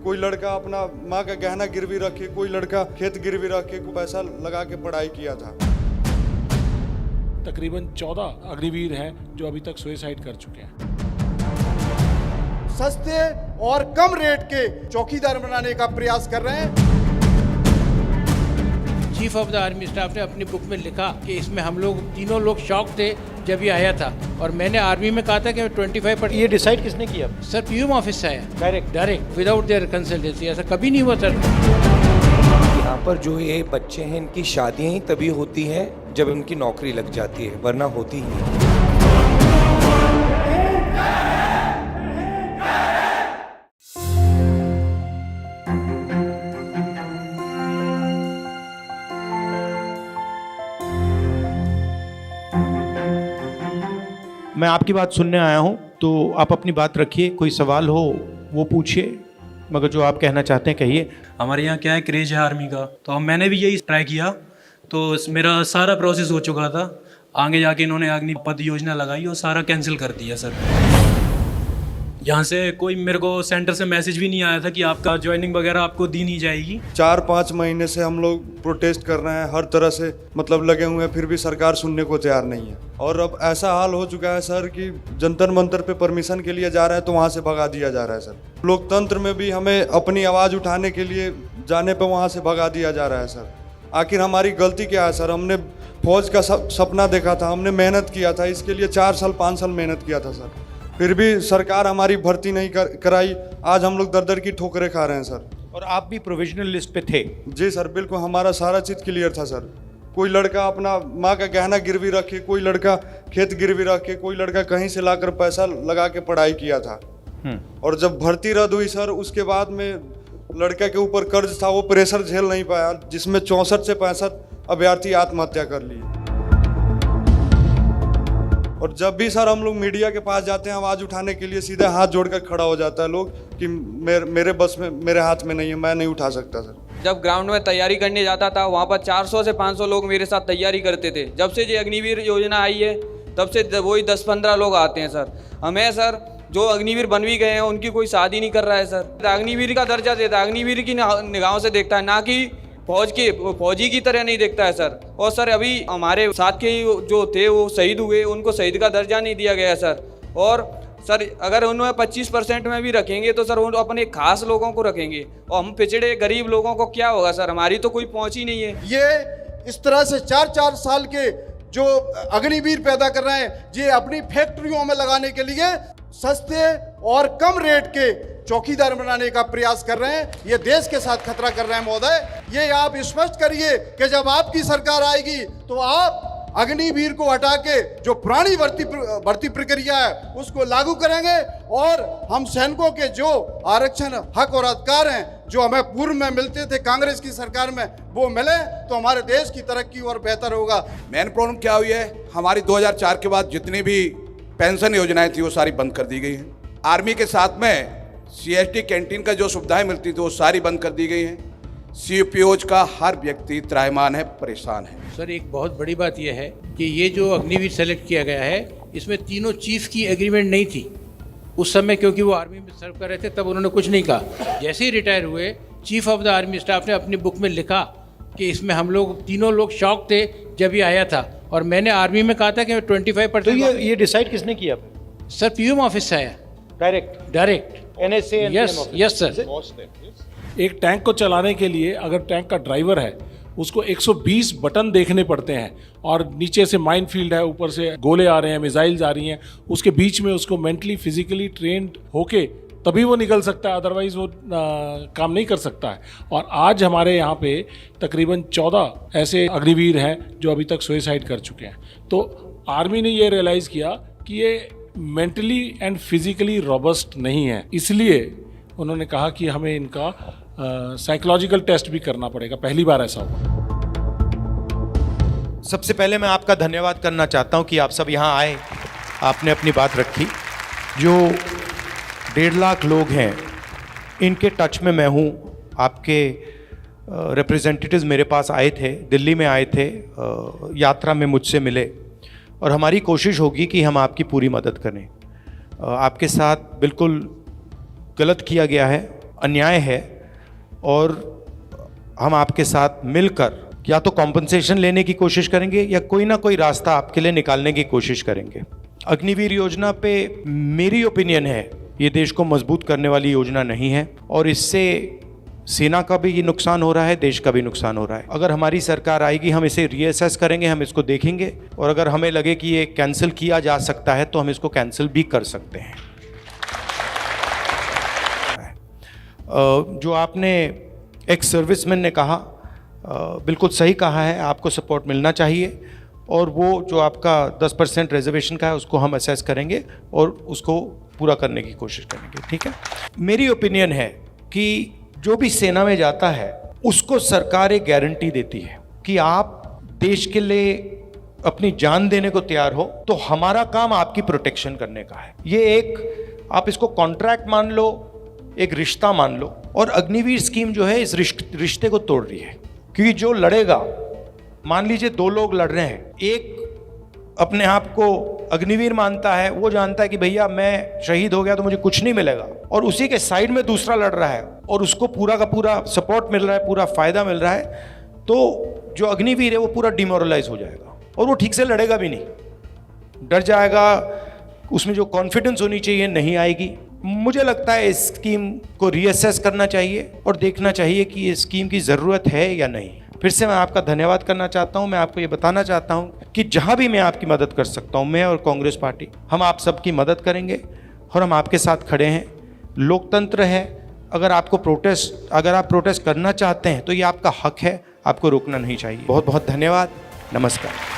कोई लड़का अपना माँ का गहना गिरवी रखे, कोई लड़का खेत गिरवी रख के पैसा लगा के पढ़ाई किया था। तकरीबन 14 अग्निवीर हैं जो अभी तक सुसाइड कर चुके हैं। सस्ते और कम रेट के चौकीदार बनाने का प्रयास कर रहे हैं। Chief of the army staff ने अपनी बुक में लिखा कि इसमें हम लोग तीनों लोग शॉक थे जब ये आया था, और मैंने आर्मी में कहा था कि 25%। ये डिसाइड किसने किया? सर पीएम ऑफिस से आया डायरेक्ट विदाउट देयर कंसल्टेंसी। ऐसा कभी नहीं हुआ सर। यहाँ पर जो ये बच्चे हैं इनकी शादियाँ ही तभी होती हैं जब इनकी नौकरी लग जाती है, वरना होती ही नहीं। मैं आपकी बात सुनने आया हूँ, तो आप अपनी बात रखिए, कोई सवाल हो वो पूछिए, मगर जो आप कहना चाहते हैं कहिए। हमारे यहाँ क्या है, क्रेज है आर्मी का, तो मैंने भी यही ट्राई किया, तो मेरा सारा प्रोसेस हो चुका था। आगे जाके इन्होंने अग्निपथ योजना लगाई और सारा कैंसिल कर दिया सर। यहाँ से कोई मेरे को सेंटर से मैसेज भी नहीं आया था कि आपका ज्वाइनिंग वगैरह आपको दी नहीं जाएगी। 4-5 महीने से हम लोग प्रोटेस्ट कर रहे हैं, हर तरह से मतलब लगे हुए हैं, फिर भी सरकार सुनने को तैयार नहीं है। और अब ऐसा हाल हो चुका है सर कि जंतर मंतर पे परमिशन के लिए जा रहे हैं तो वहाँ से भगा दिया जा रहा है सर। लोकतंत्र में भी हमें अपनी आवाज़ उठाने के लिए जाने पर वहाँ से भगा दिया जा रहा है सर। आखिर हमारी गलती क्या है सर? हमने फौज का सपना देखा था, हमने मेहनत किया था, इसके लिए 4 साल 5 साल मेहनत किया था सर, फिर भी सरकार हमारी भर्ती नहीं कराई। आज हम लोग दर की ठोकरें खा रहे हैं सर। और आप भी प्रोविजनल लिस्ट पे थे? जी सर, बिल्कुल, हमारा सारा चीज़ क्लियर था सर। कोई लड़का अपना माँ का गहना गिरवी रखे, कोई लड़का खेत गिरवी रखे, कोई लड़का कहीं से लाकर पैसा लगा के पढ़ाई किया था। और जब भर्ती रद्द हुई सर, उसके बाद में लड़के के ऊपर कर्ज था, वो प्रेशर झेल नहीं पाया, जिसमें 64 से 65 अभ्यर्थी आत्महत्या कर लिए। और जब भी सर हम लोग मीडिया के पास जाते हैं आवाज़ उठाने के लिए, सीधे हाथ जोड़कर खड़ा हो जाता है लोग कि मेरे बस में, मेरे हाथ में नहीं है, मैं नहीं उठा सकता सर। जब ग्राउंड में तैयारी करने जाता था, वहाँ पर 400 से 500 लोग मेरे साथ तैयारी करते थे। जब से ये अग्निवीर योजना आई है तब से वही 10-15 लोग आते हैं सर। हमें सर जो अग्निवीर बन भी गए हैं उनकी कोई शादी नहीं कर रहा है सर। अग्निवीर का दर्जा देता है, अग्निवीर की निगाहों से देखता है, ना कि फौजी की तरह नहीं देखता है सर। और सर अभी हमारे साथ के जो थे वो शहीद हुए, उनको शहीद का दर्जा नहीं दिया गया सर। और सर अगर उन्हें 25% में भी रखेंगे तो सर वो अपने खास लोगों को रखेंगे, और हम पिछड़े गरीब लोगों को क्या होगा सर? हमारी तो कोई पहुंच ही नहीं है। ये इस तरह से 4-4 साल के जो अग्निवीर पैदा कर रहे हैं, ये अपनी फैक्ट्रियों में लगाने के लिए सस्ते और कम रेट के चौकीदार बनाने का प्रयास कर रहे हैं। ये देश के साथ खतरा कर रहे हैं महोदय। ये आप स्पष्ट करिए कि जब आपकी सरकार आएगी तो आप अग्निवीर को हटा के जो पुरानी भर्ती प्रक्रिया है उसको लागू करेंगे, और हम सैनिकों के जो आरक्षण हक और अधिकार हैं जो हमें पूर्व में मिलते थे कांग्रेस की सरकार में, वो मिले तो हमारे देश की तरक्की और बेहतर होगा। मेन प्रॉब्लम क्या हुई है, हमारी 2004 के बाद जितनी भी पेंशन योजनाएं थी वो सारी बंद कर दी गई हैं। आर्मी के साथ में CST कैंटीन का जो सुविधाएं मिलती थी वो सारी बंद कर दी गई हैं। CPOज का हर व्यक्ति त्राहिमाम है, परेशान है। सर एक बहुत बड़ी बात यह है कि ये जो अग्निवीर सेलेक्ट किया गया है, इसमें तीनों चीफ की एग्रीमेंट नहीं थी उस समय, क्योंकि वो आर्मी में सर्व कर रहे थे, तब उन्होंने कुछ नहीं कहा। जैसे ही रिटायर हुए, chief of the army staff ने अपनी बुक में लिखा कि इसमें हम लोग तीनों लोग शॉक थे जब ये आया था, और मैंने आर्मी में कहा था कि 25%। तो ये डिसाइड किसने किया? सर पीएम ऑफिस से आया डायरेक्ट NSA। Yes sir. एक टैंक को चलाने के लिए अगर टैंक का ड्राइवर है, उसको 120 बटन देखने पड़ते हैं, और नीचे से माइन फील्ड है, ऊपर से गोले आ रहे हैं, मिसाइल्स आ रही हैं, उसके बीच में उसको मेंटली फिजिकली ट्रेंड होके तभी वो निकल सकता है, अदरवाइज वो काम नहीं कर सकता है। और आज हमारे यहाँ पे तकरीबन 14 ऐसे अग्निवीर हैं जो अभी तक सुसाइड कर चुके हैं। तो आर्मी ने ये रियलाइज़ किया कि ये मेंटली एंड फिजिकली रोबस्ट नहीं है, इसलिए उन्होंने कहा कि हमें इनका साइकोलॉजिकल टेस्ट भी करना पड़ेगा। पहली बार ऐसा हुआ। सबसे पहले मैं आपका धन्यवाद करना चाहता हूं कि आप सब यहाँ आए, आपने अपनी बात रखी। जो 1.5 लाख लोग हैं इनके टच में मैं हूँ। आपके रिप्रेजेंटेटिव्स मेरे पास आए थे, दिल्ली में आए थे, यात्रा में मुझसे मिले, और हमारी कोशिश होगी कि हम आपकी पूरी मदद करें। आपके साथ बिल्कुल गलत किया गया है, अन्याय है और हम आपके साथ मिलकर या तो कॉम्पनसेशन लेने की कोशिश करेंगे या कोई ना कोई रास्ता आपके लिए निकालने की कोशिश करेंगे। अग्निवीर योजना पे मेरी ओपिनियन है ये देश को मजबूत करने वाली योजना नहीं है और इससे सेना का भी ये नुकसान हो रहा है, देश का भी नुकसान हो रहा है। अगर हमारी सरकार आएगी हम इसे रीअसेस करेंगे, हम इसको देखेंगे और अगर हमें लगे कि ये कैंसिल किया जा सकता है तो हम इसको कैंसिल भी कर सकते हैं। जो आपने एक सर्विसमैन ने कहा, बिल्कुल सही कहा है, आपको सपोर्ट मिलना चाहिए और वो जो आपका 10% रिजर्वेशन का है उसको हम असेस करेंगे और उसको पूरा करने की कोशिश करेंगे, ठीक है। मेरी ओपिनियन है कि जो भी सेना में जाता है उसको सरकार एक गारंटी देती है कि आप देश के लिए अपनी जान देने को तैयार हो तो हमारा काम आपकी प्रोटेक्शन करने का है। ये एक आप इसको कॉन्ट्रैक्ट मान लो, एक रिश्ता मान लो और अग्निवीर स्कीम जो है इस रिश्ते को तोड़ रही है क्योंकि जो लड़ेगा, मान लीजिए 2 लोग लड़ रहे हैं, एक अपने आप को अग्निवीर मानता है, वो जानता है कि भैया मैं शहीद हो गया तो मुझे कुछ नहीं मिलेगा और उसी के साइड में दूसरा लड़ रहा है और उसको पूरा का पूरा सपोर्ट मिल रहा है, पूरा फायदा मिल रहा है, तो जो अग्निवीर है वो पूरा डिमोरलाइज हो जाएगा और वो ठीक से लड़ेगा भी नहीं, डर जाएगा, उसमें जो कॉन्फिडेंस होनी चाहिए नहीं आएगी। मुझे लगता है इस स्कीम को रीअसेस करना चाहिए और देखना चाहिए कि इस स्कीम की ज़रूरत है या नहीं। फिर से मैं आपका धन्यवाद करना चाहता हूं। मैं आपको ये बताना चाहता हूं कि जहां भी मैं आपकी मदद कर सकता हूं, मैं और कांग्रेस पार्टी हम आप सबकी मदद करेंगे और हम आपके साथ खड़े हैं। लोकतंत्र है, अगर आप प्रोटेस्ट करना चाहते हैं तो ये आपका हक है, आपको रोकना नहीं चाहिए। बहुत बहुत धन्यवाद, नमस्कार।